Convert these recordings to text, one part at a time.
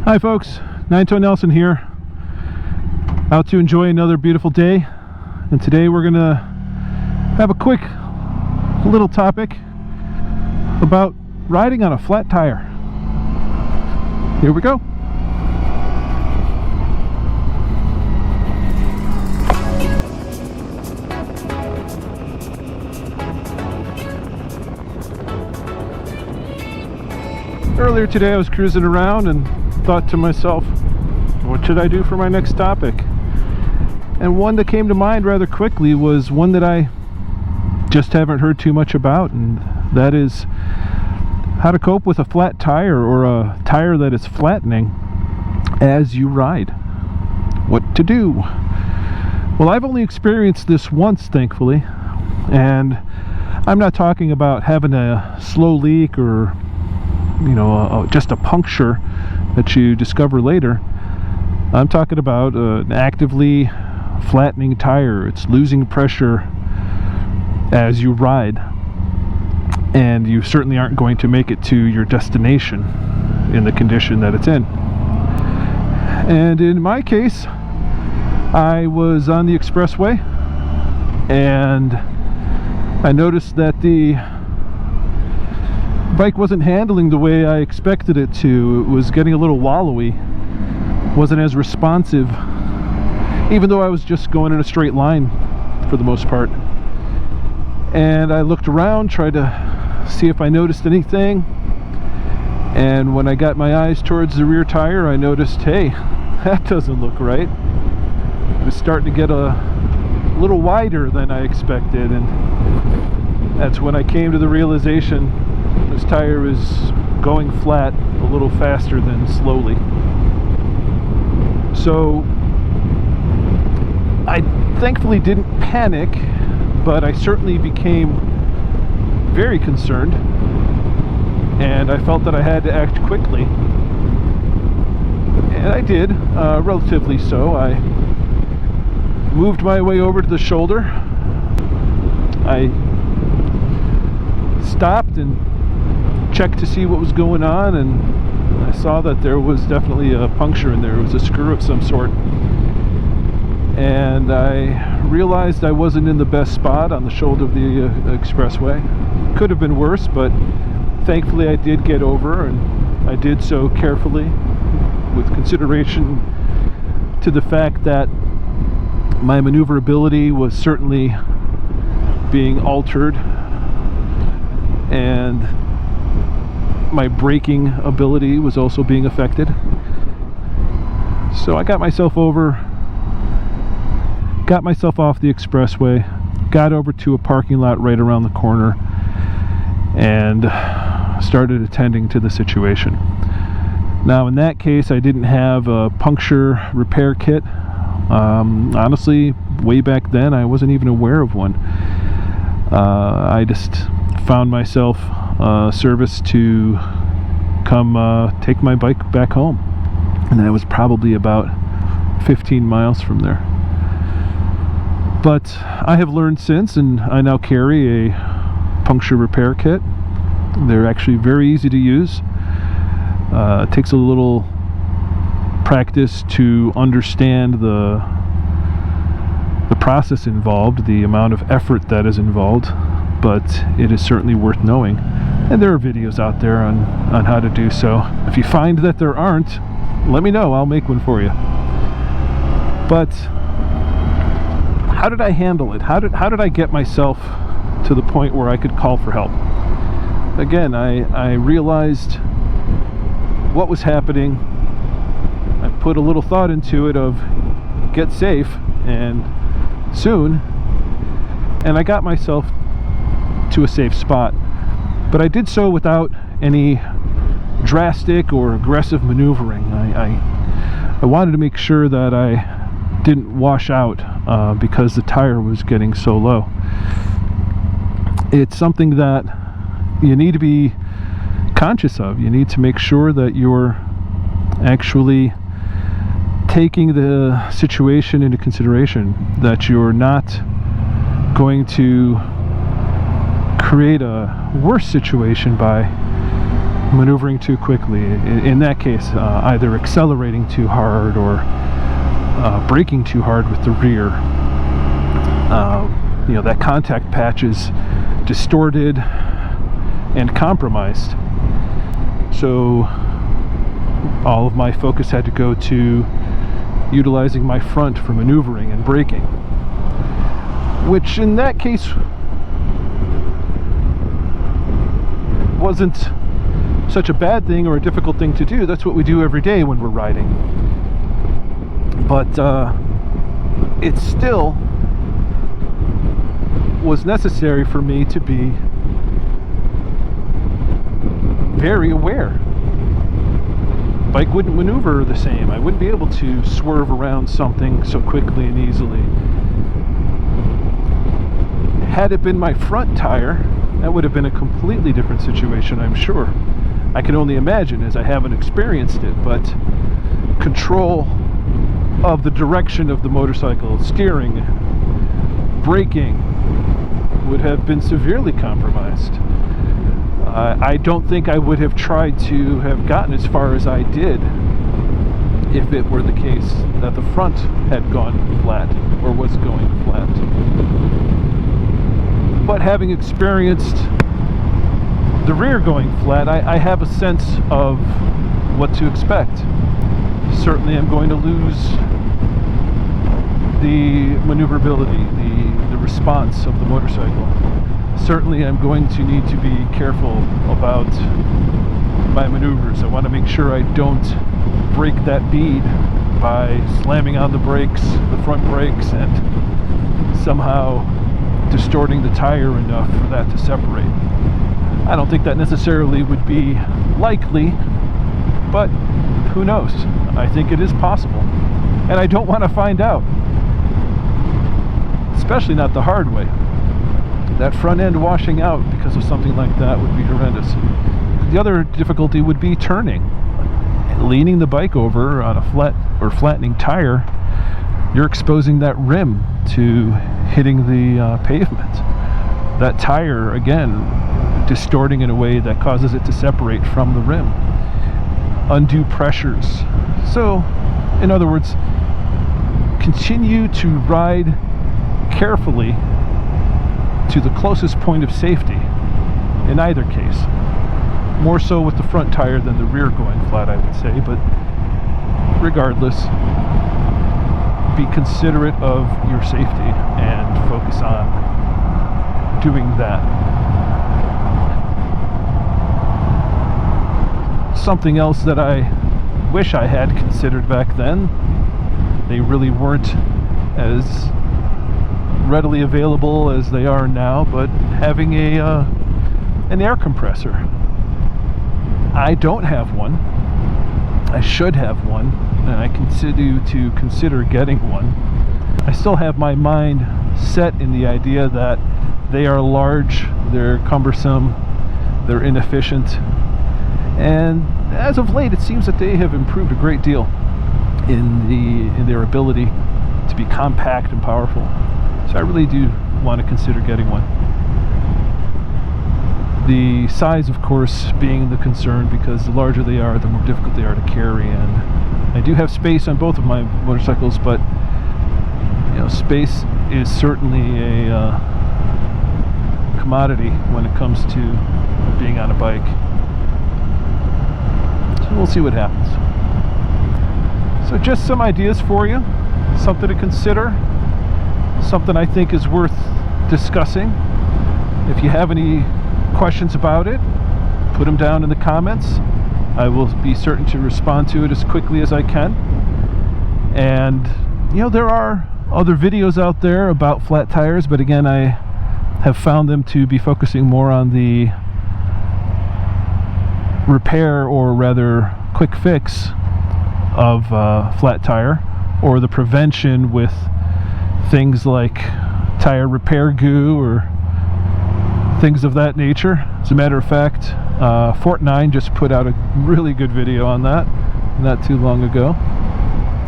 Hi folks, Nine Toe Nelson here, out to enjoy another beautiful day, and today we're gonna have a quick little topic about riding on a flat tire. Here we go. Earlier today I was cruising around and thought to myself, what should I do for my next topic? And one that came to mind rather quickly was one that I just haven't heard too much about, and that is how to cope with a flat tire or a tire that is flattening as you ride. What to do? Well, I've only experienced this once, thankfully, and I'm not talking about having a slow leak or just a puncture that you discover later. I'm talking about an actively flattening tire. It's losing pressure as you ride, and you certainly aren't going to make it to your destination in the condition that it's in. And in my case, I was on the expressway and I noticed that the bike wasn't handling the way I expected it to. It was getting a little wallowy, wasn't as responsive, even though I was just going in a straight line for the most part. And I looked around, tried to see if I noticed anything, and when I got my eyes towards the rear tire, I noticed, hey, that doesn't look right. It was starting to get a little wider than I expected, and that's when I came to the realization this tire is going flat a little faster than slowly. So I thankfully didn't panic, but I certainly became very concerned, and I felt that I had to act quickly, and I did, relatively so. I moved my way over to the shoulder. I stopped and checked to see what was going on, and I saw that there was definitely a puncture in there. It was a screw of some sort, and I realized I wasn't in the best spot on the shoulder of the expressway. Could have been worse, but thankfully I did get over, and I did so carefully with consideration to the fact that my maneuverability was certainly being altered, and my braking ability was also being affected. So I got myself over, got myself off the expressway, got over to a parking lot right around the corner, and started attending to the situation. Now in that case, I didn't have a puncture repair kit. Honestly, way back then I wasn't even aware of one. I just found myself service to come take my bike back home, and that was probably about 15 miles from there. But I have learned since, and I now carry a puncture repair kit. They're actually very easy to use. It takes a little practice to understand the process involved, the amount of effort that is involved, but it is certainly worth knowing. And there are videos out there on how to do so. If you find that there aren't, let me know, I'll make one for you. But how did I handle it? How did I get myself to the point where I could call for help? Again, I realized what was happening. I put a little thought into it of get safe and soon, and I got myself to a safe spot. But I did so without any drastic or aggressive maneuvering. I wanted to make sure that I didn't wash out because the tire was getting so low. It's something that you need to be conscious of. You need to make sure that you're actually taking the situation into consideration, that you're not going to create a worse situation by maneuvering too quickly. In that case, either accelerating too hard or braking too hard with the rear. You know, that contact patch is distorted and compromised. So all of my focus had to go to utilizing my front for maneuvering and braking, which in that case wasn't such a bad thing or a difficult thing to do. That's what we do every day when we're riding. But it still was necessary for me to be very aware. Bike wouldn't maneuver the same. I wouldn't be able to swerve around something so quickly and easily. Had it been my front tire, that would have been a completely different situation, I'm sure. I can only imagine, as I haven't experienced it, but control of the direction of the motorcycle, steering, braking, would have been severely compromised. I don't think I would have tried to have gotten as far as I did if it were the case that the front had gone flat or was going flat. But having experienced the rear going flat, I have a sense of what to expect. Certainly I'm going to lose the maneuverability, the response of the motorcycle. Certainly I'm going to need to be careful about my maneuvers. I want to make sure I don't break that bead by slamming on the brakes, the front brakes, and somehow distorting the tire enough for that to separate. I don't think that necessarily would be likely, but who knows? I think it is possible, and I don't want to find out, especially not the hard way. That front end washing out because of something like that would be horrendous. The other difficulty would be turning. Leaning the bike over on a flat or flattening tire, you're exposing that rim to hitting the pavement. That tire, again, distorting in a way that causes it to separate from the rim. Undue pressures. So, in other words, continue to ride carefully to the closest point of safety in either case. More so with the front tire than the rear going flat, I would say, but regardless, be considerate of your safety and focus on doing that. Something else that I wish I had considered back then, they really weren't as readily available as they are now, but having an air compressor. I don't have one. I should have one, and I consider getting one. I still have my mind set in the idea that they are large, they're cumbersome, they're inefficient, and as of late it seems that they have improved a great deal in their ability to be compact and powerful. So I really do want to consider getting one. The size, of course, being the concern, because the larger they are, the more difficult they are to carry. And I do have space on both of my motorcycles, but you know, space is certainly a commodity when it comes to being on a bike. So we'll see what happens. So just some ideas for you, something to consider. Something I think is worth discussing. If you have any questions about it, put them down in the comments. I will be certain to respond to it as quickly as I can. And you know, there are other videos out there about flat tires, but again, I have found them to be focusing more on the repair, or rather quick fix, of flat tire, or the prevention with things like tire repair goo or things of that nature. As a matter of fact, Fortnine just put out a really good video on that not too long ago.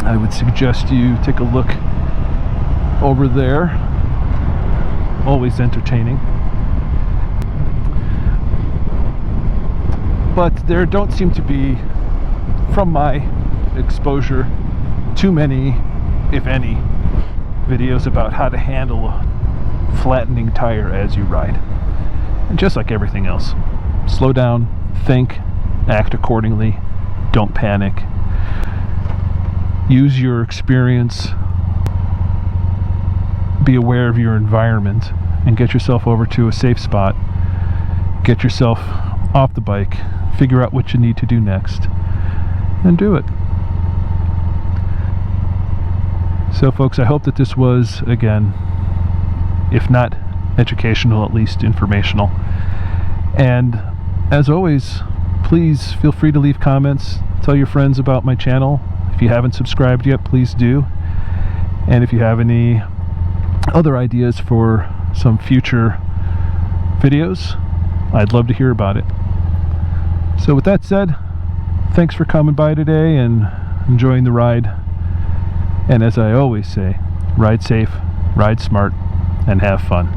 I would suggest you take a look over there. Always entertaining. but there don't seem to be, from my exposure, too many, if any, videos about how to handle a flattening tire as you ride. And just like everything else, slow down, think, act accordingly, don't panic. Use your experience, be aware of your environment, and get yourself over to a safe spot. Get yourself off the bike, figure out what you need to do next, and do it. So folks, I hope that this was, again, if not educational, at least informational. And as always, please feel free to leave comments, tell your friends about my channel. If you haven't subscribed yet, please do. And if you have any other ideas for some future videos, I'd love to hear about it. So with that said, thanks for coming by today and enjoying the ride. And as I always say, ride safe, ride smart, and have fun.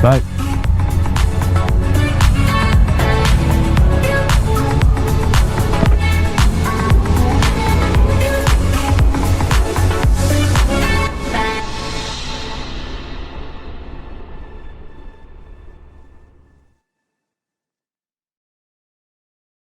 Bye.